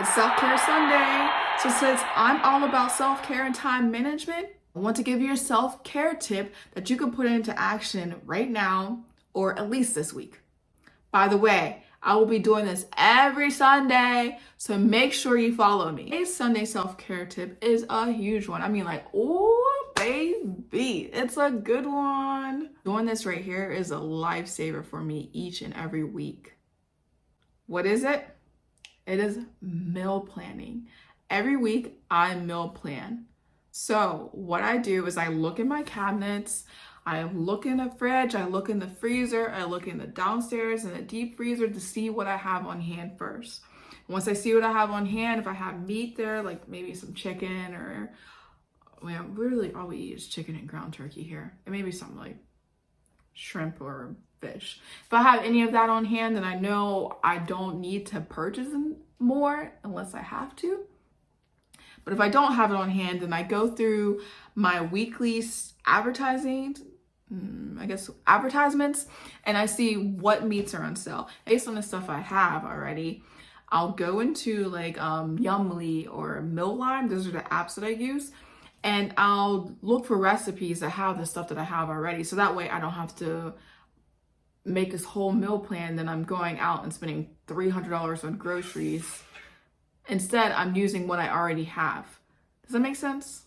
It's Self-Care Sunday. So since I'm all about self-care and time management, I want to give you a self-care tip that you can put into action right now or at least this week. By the way, I will be doing this every Sunday, so make sure you follow me. Today's Sunday self-care tip is a huge one. I mean, like, oh, baby, it's a good one. Doing this right here is a lifesaver for me each and every week. What is it? It is meal planning. Every week I meal plan. So what I do is I look in my cabinets, I look in the fridge, I look in the freezer, I look in the downstairs and the deep freezer to see what I have on hand first. Once I see what I have on hand, if I have meat there, like maybe some chicken or, well, really all we eat is chicken and ground turkey here. And maybe some like shrimp or fish. If I have any of that on hand, then I know I don't need to purchase more unless I have to. But if I don't have it on hand, then I go through my weekly advertisements, and I see what meats are on sale. Based on the stuff I have already, I'll go into like Yummly or Millline. Those are the apps that I use. And I'll look for recipes that have the stuff that I have already. So that way I don't have to make this whole meal plan, then I'm going out and spending $300 on groceries. Instead, I'm using what I already have. Does that make sense?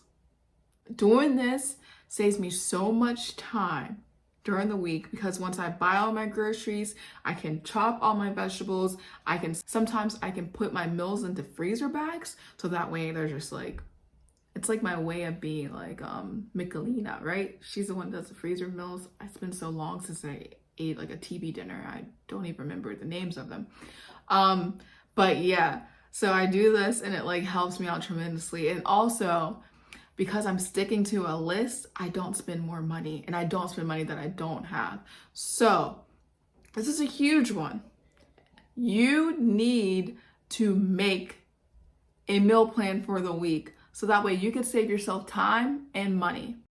Doing this saves me so much time during the week because once I buy all my groceries, I can chop all my vegetables. Sometimes I can put my meals into freezer bags. So that way they're just like, it's like my way of being like Michelina, right? She's the one that does the freezer meals. It's been so long since I ate like a TV dinner. I don't even remember the names of them. But yeah, so I do this and it like helps me out tremendously. And also because I'm sticking to a list, I don't spend more money and I don't spend money that I don't have. So this is a huge one. You need to make a meal plan for the week so that way you can save yourself time and money.